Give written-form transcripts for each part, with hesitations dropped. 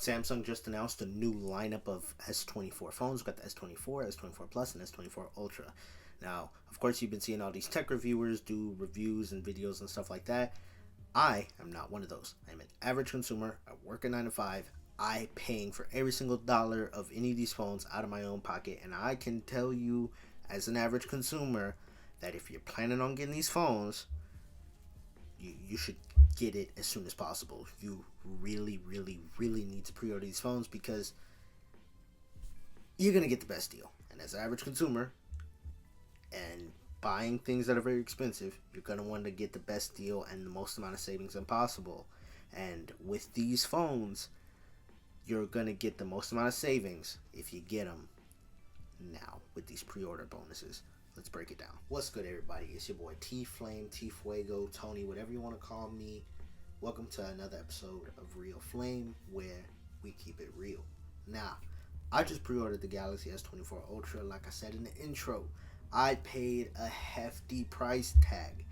Samsung just announced a new lineup of S24 phones. We've got the S24, S24 Plus, and S24 Ultra. Now, of course, you've been seeing all these tech reviewers do reviews and videos and stuff like that. I am not one of those. I'm an average consumer. I work a 9 to 5. I paying for every single dollar of any of these phones out of my own pocket, and I can tell you, as an average consumer, that if you're planning on getting these phones, you should get it as soon as possible. You really, really, really need to pre-order these phones because you're going to get the best deal. And as an average consumer and buying things that are very expensive, you're going to want to get the best deal and the most amount of savings possible. And with these phones, you're going to get the most amount of savings if you get them now with these pre-order bonuses. Let's break it down. What's good, everybody? It's your boy T-Flame, T-Fuego, Tony, whatever you want to call me. Welcome to another episode of RealFlame, where we keep it real. Now, I just pre-ordered the Galaxy S24 Ultra. Like I said in the intro, I paid a hefty price tag.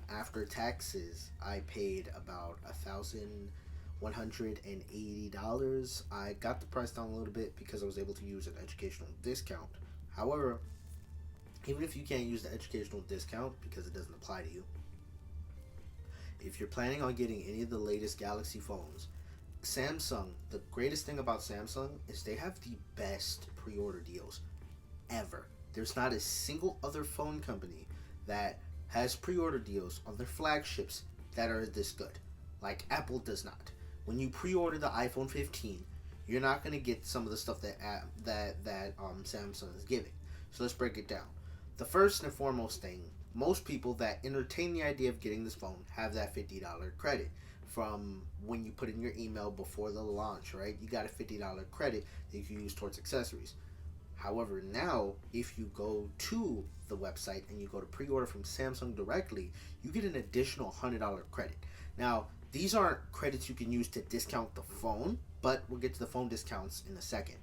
After taxes, I paid about $1,180. I got the price down a little bit because I was able to use an educational discount. However, even if you can't use the educational discount because it doesn't apply to you, if you're planning on getting any of the latest Galaxy phones, Samsung, the greatest thing about Samsung is they have the best pre-order deals ever. There's not a single other phone company that has pre-order deals on their flagships that are this good. Like Apple does not. When you pre-order the iPhone 15, you're not going to get some of the stuff that Samsung is giving. So let's break it down. The first and foremost thing, most people that entertain the idea of getting this phone have that $50 credit from when you put in your email before the launch, right? You got a $50 credit that you can use towards accessories. However, now, if you go to the website and you go to pre-order from Samsung directly, you get an additional $100 credit. Now, these aren't credits you can use to discount the phone, but we'll get to the phone discounts in a second.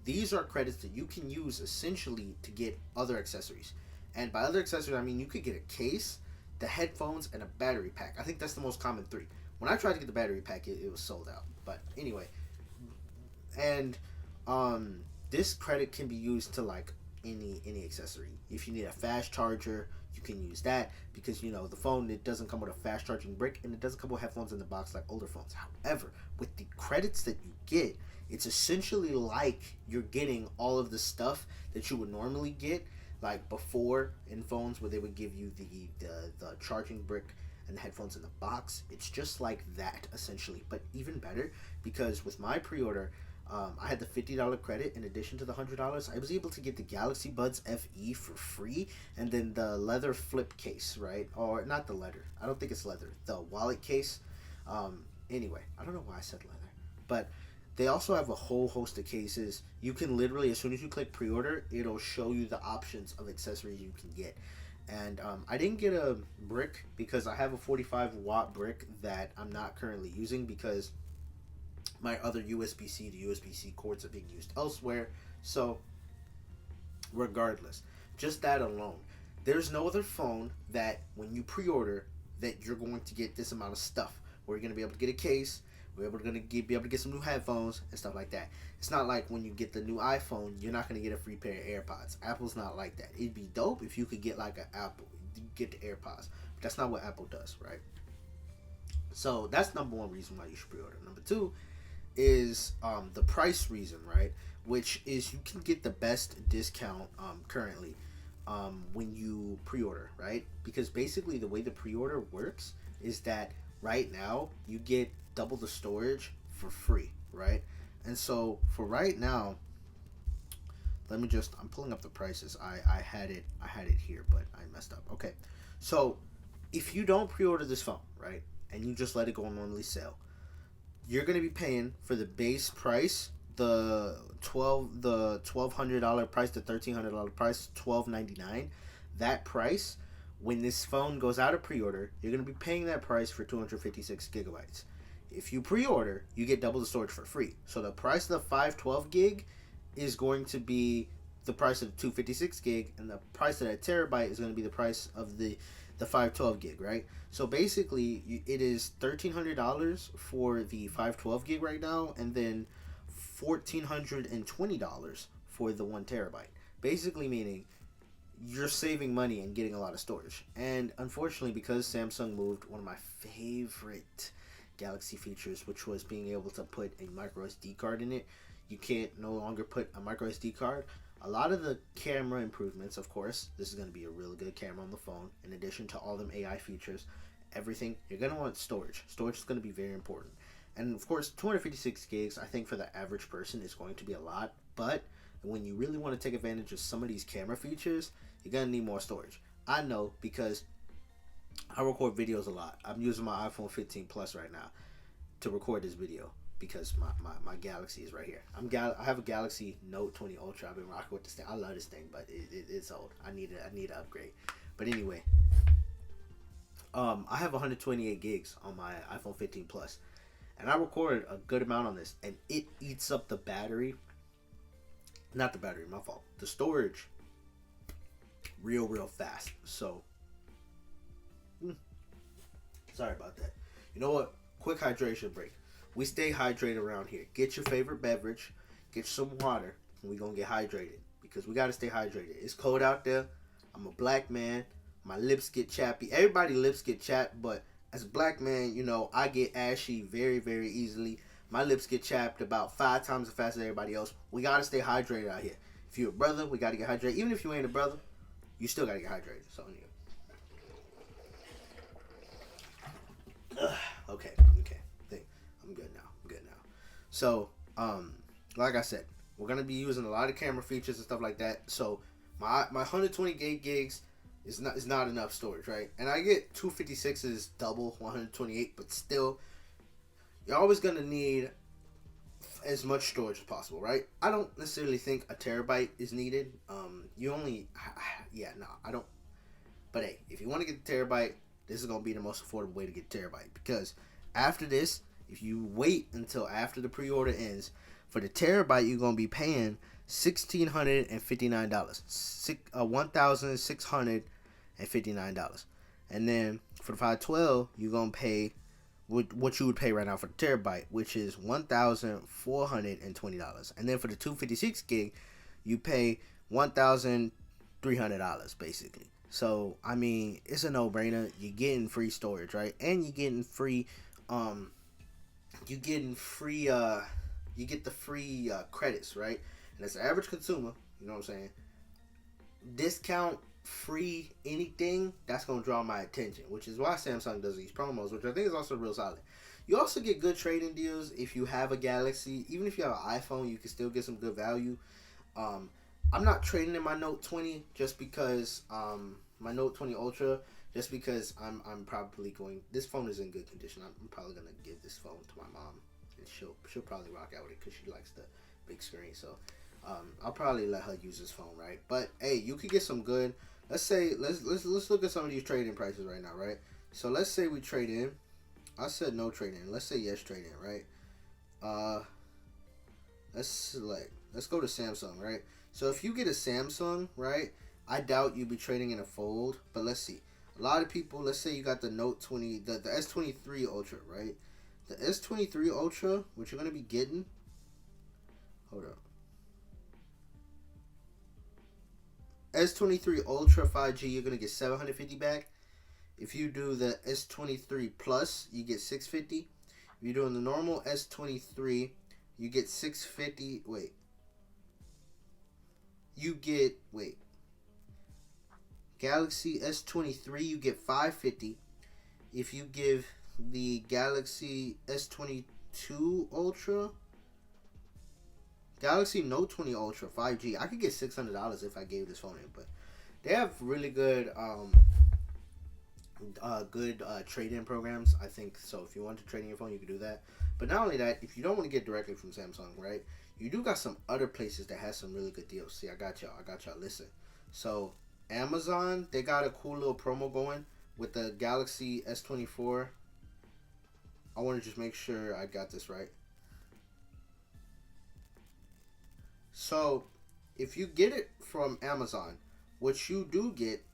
These are credits that you can use essentially to get other accessories. And by other accessories, I mean you could get a case, the headphones, and a battery pack. I think that's the most common three. When I tried to get the battery pack, it was sold out. But anyway, and this credit can be used to like any accessory. If you need a fast charger, you can use that because the phone, it doesn't come with a fast charging brick and it doesn't come with headphones in the box like older phones. However, with the credits that you get, it's essentially like you're getting all of the stuff that you would normally get like before in phones where they would give you the charging brick and the headphones in the box. It's just like that essentially, but even better because with my pre-order, I had the $50 credit in addition to the $100. I was able to get the Galaxy Buds FE for free, and then the leather flip case, right? Or not the leather. I don't think it's leather. The wallet case. Anyway, I don't know why I said leather, but they also have a whole host of cases. You can literally, as soon as you click pre-order, it'll show you the options of accessories you can get. And I didn't get a brick because I have a 45-watt brick that I'm not currently using because my other USB-C to USB-C cords are being used elsewhere. So, regardless, just that alone, there's no other phone that when you pre-order that you're going to get this amount of stuff. Where you're going to be able to get a case, be able to get some new headphones and stuff like that. It's not like when you get the new iPhone, you're not going to get a free pair of AirPods. Apple's not like that. It'd be dope if you could get like an Apple, get the AirPods. But that's not what Apple does, right? So that's number one reason why you should pre-order. Number two is the price reason, right? Which is you can get the best discount currently when you pre-order, right? Because basically the way the pre-order works is that right now you get double the storage for free, right? And so for right now, I'm pulling up the prices. I had it here, but I messed up. Okay, so if you don't pre-order this phone, right, and you just let it go on normally sale, you're gonna be paying for the base price, the $1,200 price, the $1,300 price, $1,299. That price, when this phone goes out of pre-order, you're gonna be paying that price for 256 gigabytes. If you pre-order, you get double the storage for free. So the price of the 512 gig is going to be the price of the 256 gig, and the price of that terabyte is going to be the price of the the 512 gig, right? So basically, it is $1,300 for the 512 gig right now, and then $1,420 for the 1 terabyte. Basically, meaning you're saving money and getting a lot of storage. And unfortunately, because Samsung moved one of my favorite Galaxy features, which was being able to put a micro SD card in it, you can't no longer put a micro SD card. A lot of the camera improvements, of course, this is going to be a really good camera on the phone. In addition to all them AI features, everything, you're going to want storage. Storage is going to be very important. And of course, 256 gigs, I think for the average person is going to be a lot. But when you really want to take advantage of some of these camera features, you're going to need more storage. I know because I record videos a lot. I'm using my iPhone 15 Plus right now to record this video because my Galaxy is right here. I have a Galaxy Note 20 Ultra. I've been rocking with this thing. I love this thing, but it's old. I need to upgrade. But anyway, I have 128 gigs on my iPhone 15 Plus, and I recorded a good amount on this, and it eats up the battery. Not the battery, my fault. The storage, real fast. So, sorry about that. You know what? Quick hydration break. We stay hydrated around here. Get your favorite beverage, get some water, and we gonna get hydrated because we gotta stay hydrated. It's cold out there. I'm a black man. My lips get chappy. Everybody lips get chapped, but as a black man, you know, I get ashy very easily. My lips get chapped about 5 times as fast as everybody else. We gotta stay hydrated out here. If you're a brother, we gotta get hydrated. Even if you ain't a brother, you still gotta get hydrated. So anyway. Okay. I'm good now. So, like I said, we're gonna be using a lot of camera features and stuff like that. So my 128 gigs is not enough storage, right? And I get 256's double 128, but still, you're always gonna need as much storage as possible, right? I don't necessarily think a terabyte is needed. I don't. But hey, if you want to get the terabyte, this is gonna be the most affordable way to get a terabyte, because after this, if you wait until after the pre-order ends, for the terabyte you're gonna be paying $1,659, $1,659, and then for the 512 you're gonna pay what you would pay right now for the terabyte, which is $1,420, and then for the 256 gig you pay $1,300 basically. So I mean, it's a no-brainer. You're getting free storage, right? And you're getting free you get the free credits, right? And as an average consumer, you know what I'm saying, discount free anything, that's gonna draw my attention, which is why Samsung does these promos, which I think is also real solid. You also get good trading deals if you have a Galaxy. Even if you have an iPhone, you can still get some good value. I'm not trading in my Note 20 just because my Note 20 Ultra, just because I'm probably going. This phone is in good condition. I'm probably gonna give this phone to my mom, and she'll probably rock out with it because she likes the big screen. So I'll probably let her use this phone, right? But hey, you could get some good. Let's look at some of these trading prices right now, right? So let's say we trade in. I said no trade in. Let's say yes trade in, right? Let's go to Samsung, right? So if you get a Samsung, right, I doubt you'd be trading in a Fold, but let's see. A lot of people, let's say you got the Note 20, the S23 Ultra, right? The S23 Ultra, what you're going to be getting, hold up. S23 Ultra 5G, you're going to get 750 back. If you do the S23 Plus, you get 650. If you're doing the normal S23, you get 650. Galaxy S23, you get 550. If you give the Galaxy S22 Ultra, Galaxy Note 20 Ultra 5G, I could get $600 if I gave this phone in. But they have really good trade-in programs, I think. So if you want to trade in your phone, you can do that. But not only that, if you don't want to get directly from Samsung, right, you do got some other places that has some really good deals. See, I got y'all. Listen. So Amazon, they got a cool little promo going with the Galaxy S24. I want to just make sure I got this right. So if you get it from Amazon, what you do get,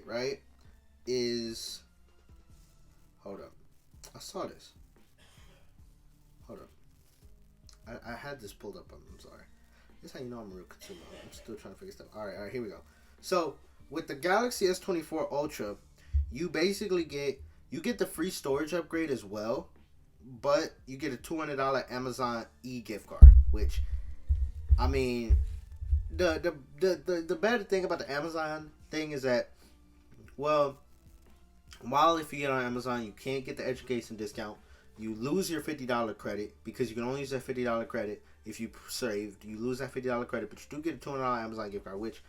right, is, hold up, I saw this. Hold up, I had this pulled up. I'm sorry. This is how you know I'm a real consumer. I'm still trying to figure stuff. All right, here we go. So with the Galaxy S24 Ultra, you basically get the free storage upgrade as well, but you get a $200 Amazon gift card. Which, I mean, the better thing about the Amazon thing is that, well, while if you get on Amazon, you can't get the education discount. You lose your $50 credit because you can only use that $50 credit if you saved. You lose that $50 credit, but you do get a $200 Amazon gift card, which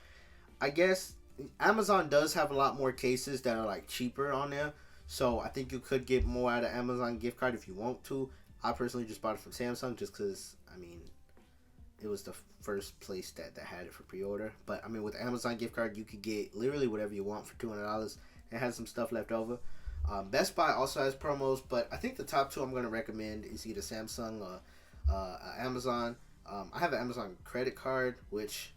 I guess Amazon does have a lot more cases that are like cheaper on there. So I think you could get more out of Amazon gift card if you want to. I personally just bought it from Samsung just because, I mean, it was the first place that had it for pre-order. But I mean, with the Amazon gift card, you could get literally whatever you want for $200. It has some stuff left over. Best Buy also has promos, but I think the top two I'm going to recommend is either Samsung or Amazon. I have an Amazon credit card, which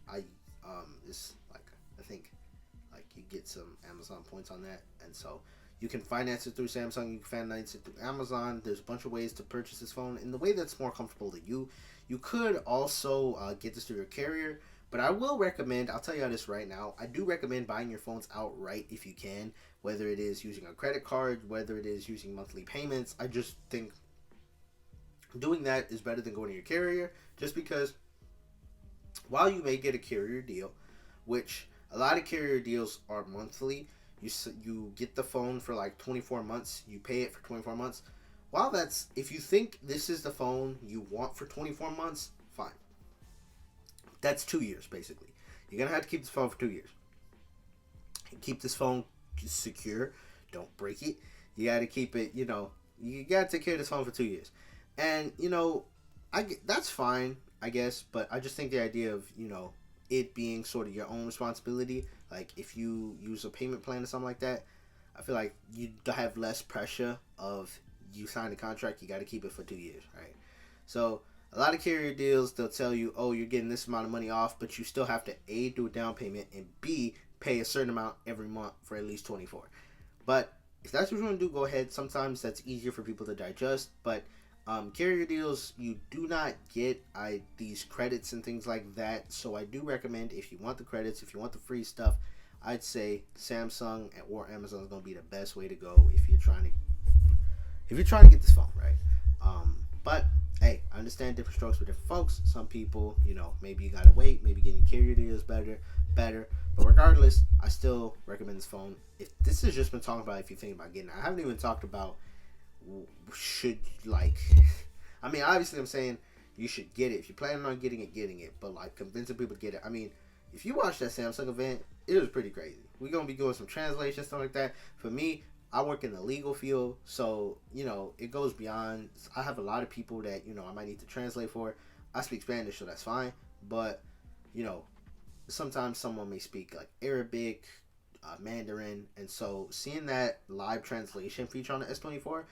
is like, I think like you get some Amazon points on that, and so you can finance it through Samsung, you can finance it through Amazon. There's a bunch of ways to purchase this phone in the way that's more comfortable to you. You could also get this through your carrier, but I will recommend, I'll tell you this right now, I do recommend buying your phones outright if you can, whether it is using a credit card, whether it is using monthly payments. I just think doing that is better than going to your carrier, just because while you may get a carrier deal, which a lot of carrier deals are monthly, you get the phone for like 24 months, you pay it for 24 months. While that's, if you think this is the phone you want for 24 months, fine. That's 2 years, basically. You're going to have to keep this phone for 2 years. Keep this phone secure. Don't break it. You got to keep it, you got to take care of this phone for 2 years. And, that's fine, I guess, but I just think the idea of, it being sort of your own responsibility, like if you use a payment plan or something like that, I feel like you have less pressure of you sign a contract, you got to keep it for 2 years, right? So a lot of carrier deals, they'll tell you, oh, you're getting this amount of money off, but you still have to A, do a down payment, and B, pay a certain amount every month for at least 24. But if that's what you want to do, go ahead. Sometimes that's easier for people to digest, but carrier deals, you do not get these credits and things like that. So I do recommend, if you want the credits, if you want the free stuff, I'd say Samsung or Amazon is going to be the best way to go if you're trying to get this phone, right? But hey, I understand different strokes for different folks. Some people, maybe you gotta wait, maybe getting carrier deals better. But regardless, I still recommend this phone. If this has just been talking about if you're thinking about getting it, I haven't even talked about I mean, obviously I'm saying you should get it. If you're planning on getting it, but like convincing people to get it. I mean, if you watch that Samsung event, it was pretty crazy. We're gonna be doing some translation, stuff like that. For me, I work in the legal field, so it goes beyond. I have a lot of people that I might need to translate for. I speak Spanish, so that's fine. But sometimes someone may speak like Arabic, Mandarin, and so seeing that live translation feature on the S24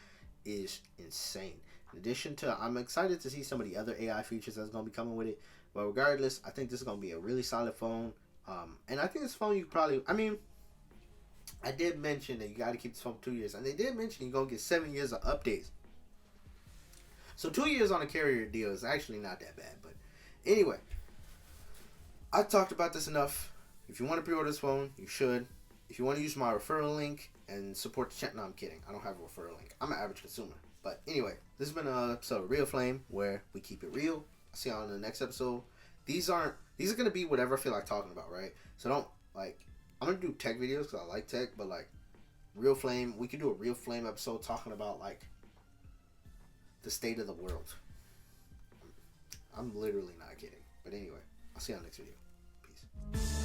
is insane. In addition to, I'm excited to see some of the other AI features that's going to be coming with it. But regardless, I think this is going to be a really solid phone. And I think this phone I did mention that you got to keep this phone for 2 years. And they did mention you're going to get 7 years of updates. So 2 years on a carrier deal is actually not that bad. But anyway, I talked about this enough. If you want to pre-order this phone, you should. If you want to use my referral link and support the channel, no, I'm kidding. I don't have a referral link. I'm an average consumer. But anyway, this has been an episode of RealFlame where we keep it real. I'll see y'all in the next episode. These are going to be whatever I feel like talking about, right? So don't, I'm going to do tech videos because I like tech, but RealFlame, we could do a RealFlame episode talking about the state of the world. I'm literally not kidding. But anyway, I'll see y'all next video. Peace.